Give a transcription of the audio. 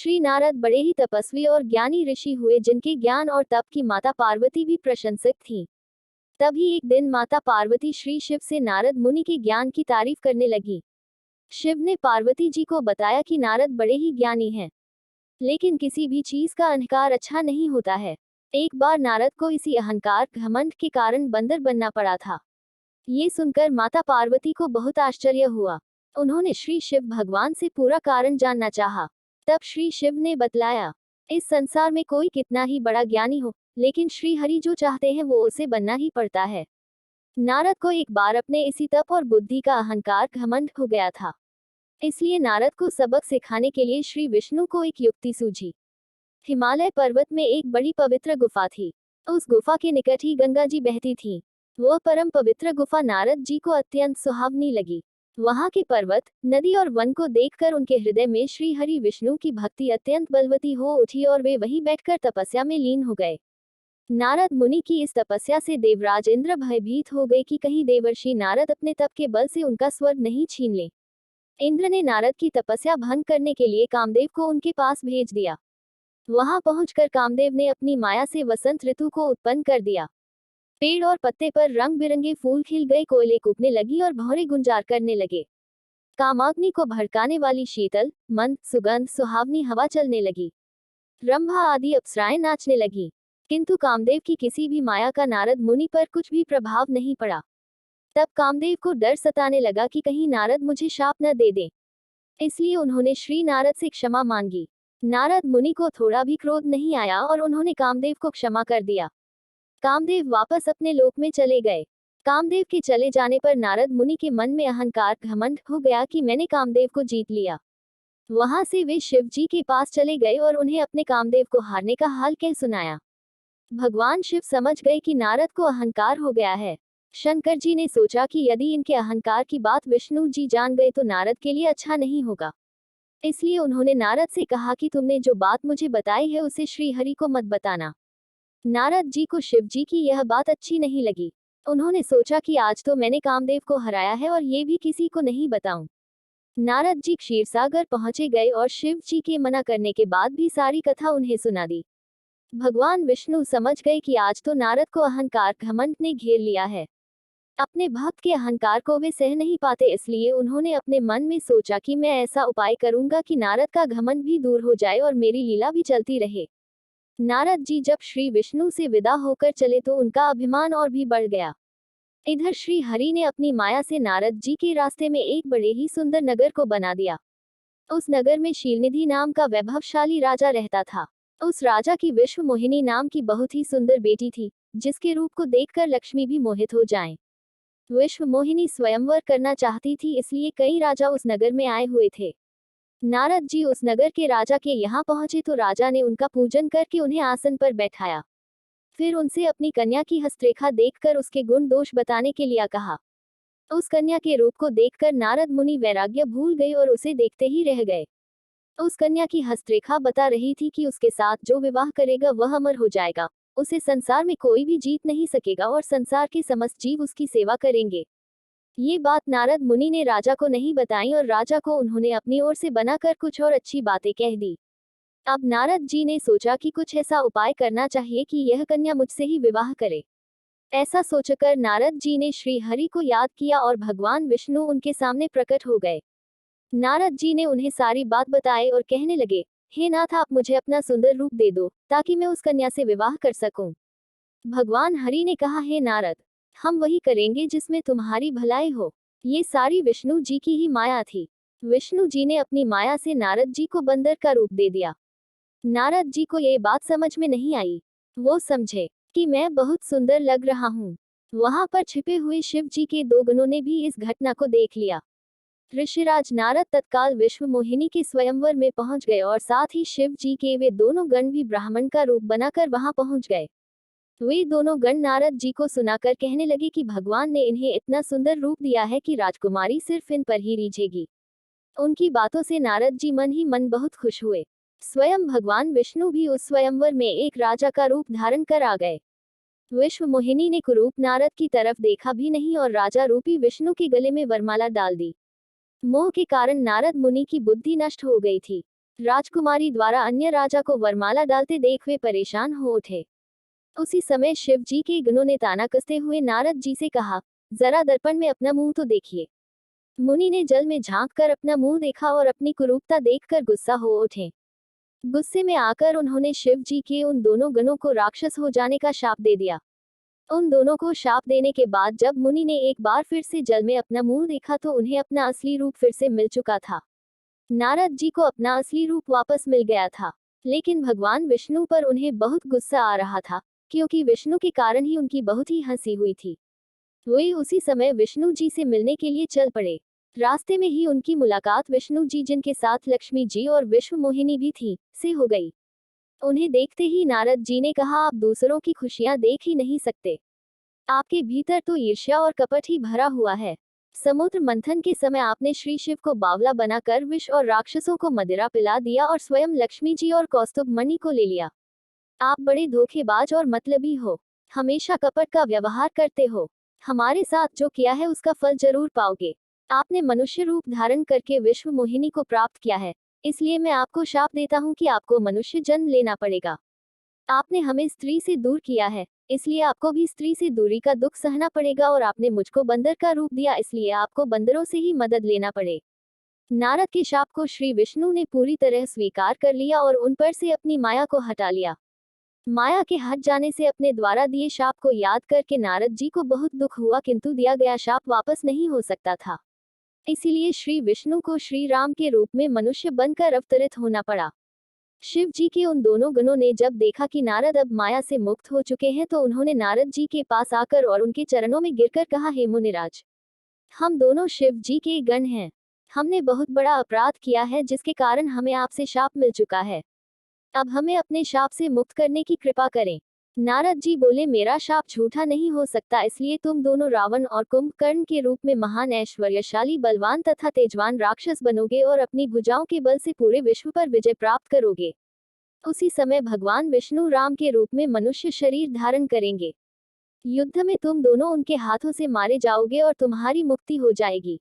श्री नारद बड़े ही तपस्वी और ज्ञानी ऋषि हुए जिनके ज्ञान और तप की माता पार्वती भी प्रशंसक थी। तभी एक दिन माता पार्वती श्री शिव से नारद मुनि के ज्ञान की तारीफ करने लगी। शिव ने पार्वती जी को बताया कि नारद बड़े ही ज्ञानी हैं, लेकिन किसी भी चीज का अहंकार अच्छा नहीं होता है। एक बार नारद को इसी अहंकार घमंड के कारण बंदर बनना पड़ा था। ये सुनकर माता पार्वती को बहुत आश्चर्य हुआ। उन्होंने श्री शिव भगवान से पूरा कारण जानना चाहा। तब श्री शिव ने बतलाया, इस संसार में कोई कितना ही बड़ा ज्ञानी हो, लेकिन श्री हरि जो चाहते हैं वो उसे बनना ही पड़ता है। नारद को एक बार अपने इसी तप और बुद्धि का अहंकार घमंड हो गया था। इसलिए नारद को सबक सिखाने के लिए श्री विष्णु को एक युक्ति सूझी। हिमालय पर्वत में एक बड़ी पवित्र गुफा थी। उस गुफा के निकट ही गंगा जी बहती थी। वह परम पवित्र गुफा नारद जी को अत्यंत सुहावनी लगी। वहां के पर्वत, नदी और वन को देखकर उनके हृदय में श्री हरि विष्णु की भक्ति अत्यंत बलवती हो उठी और वे वहीं बैठकर तपस्या में लीन हो गए। नारद मुनि की इस तपस्या से देवराज इंद्र भयभीत हो गए कि कहीं देवर्षि नारद अपने तप के बल से उनका स्वर्ग नहीं छीन ले। इंद्र ने नारद की तपस्या भंग करने के लिए कामदेव को उनके पास भेज दिया। वहां पहुंचकर कामदेव ने अपनी माया से वसंत ऋतु को उत्पन्न कर दिया। पेड़ और पत्ते पर रंग बिरंगे फूल खिल गए, कोयले कूपने लगी और भौरे गुंजार करने लगे। कामाग्नि को भड़काने वाली शीतल, मंद, सुगंध, सुहावनी हवा चलने लगी। रंभा आदि अप्सराएं नाचने लगी। किंतु कामदेव की किसी भी माया का नारद मुनि पर कुछ भी प्रभाव नहीं पड़ा। तब कामदेव को डर सताने लगा कि कहीं नारद मुझे शाप न दे दे। इसलिए उन्होंने श्री नारद से क्षमा मांगी। नारद मुनि को थोड़ा भी क्रोध नहीं आया और उन्होंने कामदेव को क्षमा कर दिया। कामदेव वापस अपने लोक में चले गए। कामदेव के चले जाने पर नारद मुनि के मन में अहंकार घमंड हो गया कि मैंने कामदेव को जीत लिया। वहां से वे शिव जी के पास चले गए और उन्हें अपने कामदेव को हारने का हाल कह सुनाया। भगवान शिव समझ गए कि नारद को अहंकार हो गया है। शंकर जी ने सोचा कि यदि इनके अहंकार की बात विष्णु जी जान गए तो नारद के लिए अच्छा नहीं होगा। इसलिए उन्होंने नारद से कहा कि तुमने जो बात मुझे बताई है उसे श्री हरि को मत बताना। नारद जी को शिव जी की यह बात अच्छी नहीं लगी। उन्होंने सोचा कि आज तो मैंने कामदेव को हराया है और ये भी किसी को नहीं बताऊं। नारद जी क्षीरसागर पहुंचे गए और शिव जी के मना करने के बाद भी सारी कथा उन्हें सुना दी। भगवान विष्णु समझ गए कि आज तो नारद को अहंकार घमंड ने घेर लिया है। अपने भक्त के अहंकार को वे सह नहीं पाते, इसलिए उन्होंने अपने मन में सोचा कि मैं ऐसा उपाय करूंगा कि नारद का घमंड भी दूर हो जाए और मेरी लीला भी चलती रहे। नारद जी जब श्री विष्णु से विदा होकर चले तो उनका अभिमान और भी बढ़ गया। इधर श्री हरि ने अपनी माया से नारद जी के रास्ते में एक बड़े ही सुंदर नगर को बना दिया। उस नगर में शीलनिधि नाम का वैभवशाली राजा रहता था। उस राजा की विश्व मोहिनी नाम की बहुत ही सुंदर बेटी थी, जिसके रूप को देखकर लक्ष्मी भी मोहित हो जाएं। विश्व मोहिनी स्वयंवर करना चाहती थी, इसलिए कई राजा उस नगर में आए हुए थे। नारद जी उस नगर के राजा के यहाँ पहुंचे तो राजा ने उनका पूजन करके उन्हें आसन पर बैठाया। फिर उनसे अपनी कन्या की हस्तरेखा देखकर उसके गुण दोष बताने के लिए कहा। उस कन्या के रूप को देखकर नारद मुनि वैराग्य भूल गए और उसे देखते ही रह गए। उस कन्या की हस्तरेखा बता रही थी कि उसके साथ जो विवाह करेगा वह अमर हो जाएगा, उसे संसार में कोई भी जीत नहीं सकेगा और संसार के समस्त जीव उसकी सेवा करेंगे। ये बात नारद मुनि ने राजा को नहीं बताई और राजा को उन्होंने अपनी ओर से बनाकर कुछ और अच्छी बातें कह दी। अब नारद जी ने सोचा कि कुछ ऐसा उपाय करना चाहिए कि यह कन्या मुझसे ही विवाह करे। ऐसा सोचकर नारद जी ने श्री हरि को याद किया और भगवान विष्णु उनके सामने प्रकट हो गए। नारद जी ने उन्हें सारी बात बताई और कहने लगे, हे नाथ, आप मुझे अपना सुंदर रूप दे दो ताकि मैं उस कन्या से विवाह कर सकूं। भगवान हरि ने कहा, हे नारद, हम वही करेंगे जिसमें तुम्हारी भलाई हो। ये सारी विष्णु जी की ही माया थी। विष्णु जी ने अपनी माया से नारद जी को बंदर का रूप दे दिया। नारद जी को ये बात समझ में नहीं आई। वो समझे कि मैं बहुत सुंदर लग रहा हूँ। वहां पर छिपे हुए शिव जी के दो गणों ने भी इस घटना को देख लिया। ऋषिराज नारद तत्काल विश्व मोहिनी के स्वयंवर में पहुंच गए और साथ ही शिव जी के वे दोनों गण भी ब्राह्मण का रूप बनाकर वहां पहुंच गए। वे दोनों गण नारद जी को सुनाकर कहने लगे कि भगवान ने इन्हें इतना सुंदर रूप दिया है कि राजकुमारी सिर्फ इन पर ही रीझेगी। उनकी बातों से नारद जी मन ही मन बहुत खुश हुए। स्वयं भगवान विष्णु भी उस स्वयंवर में एक राजा का रूप धारण कर आ गए। विश्व मोहिनी ने कुरूप नारद की तरफ देखा भी नहीं और राजा रूपी विष्णु के गले में वरमाला डाल दी। मोह के कारण नारद मुनि की बुद्धि नष्ट हो गई थी। राजकुमारी द्वारा अन्य राजा को वरमाला डालते देख वे परेशान हो उठे। उसी समय शिव जी के गणों ने ताना कसते हुए नारद जी से कहा, जरा दर्पण में अपना मुंह तो देखिए। मुनि ने जल में झांक कर अपना मुंह देखा और अपनी कुरूपता देखकर गुस्सा हो उठे। गुस्से में आकर उन्होंने शिव जी के उन दोनों गणों को राक्षस हो जाने का शाप दे दिया। उन दोनों को शाप देने के बाद जब मुनि ने एक बार फिर से जल में अपना मुंह देखा तो उन्हें अपना असली रूप फिर से मिल चुका था। नारद जी को अपना असली रूप वापस मिल गया था, लेकिन भगवान विष्णु पर उन्हें बहुत गुस्सा आ रहा था, क्योंकि विष्णु के कारण ही उनकी बहुत ही हंसी हुई थी। वे उसी समय विष्णु जी से मिलने के लिए चल पड़े। रास्ते में ही उनकी मुलाकात विष्णु जी, जिनके साथ लक्ष्मी जी और विश्व मोहिनी भी थी, से हो गई। उन्हें देखते ही नारद जी ने कहा, आप दूसरों की खुशियां देख ही नहीं सकते। आपके भीतर तो ईर्ष्या और कपट ही भरा हुआ है। समुद्र मंथन के समय आपने श्री शिव को बावला बनाकर विष और राक्षसों को मदिरा पिला दिया और स्वयं लक्ष्मी जी और कौस्तुभ मणि को ले लिया। आप बड़े धोखेबाज और मतलबी हो, हमेशा कपट का व्यवहार करते हो। हमारे साथ जो किया है उसका फल जरूर पाओगे। आपने मनुष्य रूप धारण करके विश्व मोहिनी को प्राप्त किया है, इसलिए मैं आपको शाप देता हूँ कि आपको मनुष्य जन्म लेना पड़ेगा। आपने हमें स्त्री से दूर किया है, इसलिए आपको भी स्त्री से दूरी का दुख सहना पड़ेगा, और आपने मुझको बंदर का रूप दिया, इसलिए आपको बंदरों से ही मदद लेना पड़े। नारद के शाप को श्री विष्णु ने पूरी तरह स्वीकार कर लिया और उन पर से अपनी माया को हटा लिया। माया के हट जाने से अपने द्वारा दिए शाप को याद करके नारद जी को बहुत दुख हुआ, किंतु दिया गया शाप वापस नहीं हो सकता था। इसीलिए श्री विष्णु को श्री राम के रूप में मनुष्य बनकर अवतरित होना पड़ा। शिव जी के उन दोनों गणों ने जब देखा कि नारद अब माया से मुक्त हो चुके हैं तो उन्होंने नारद जी के पास आकर और उनके चरणों में गिरकर कहा, हे मुनिराज, हम दोनों शिव जी के गण हैं। हमने बहुत बड़ा अपराध किया है जिसके कारण हमें आपसे शाप मिल चुका है। अब हमें अपने शाप से मुक्त करने की कृपा करें। नारद जी बोले, मेरा शाप झूठा नहीं हो सकता, इसलिए तुम दोनों रावण और कुंभकर्ण के रूप में महान ऐश्वर्यशाली बलवान तथा तेजवान राक्षस बनोगे और अपनी भुजाओं के बल से पूरे विश्व पर विजय प्राप्त करोगे। उसी समय भगवान विष्णु राम के रूप में मनुष्य शरीर धारण करेंगे। युद्ध में तुम दोनों उनके हाथों से मारे जाओगे और तुम्हारी मुक्ति हो जाएगी।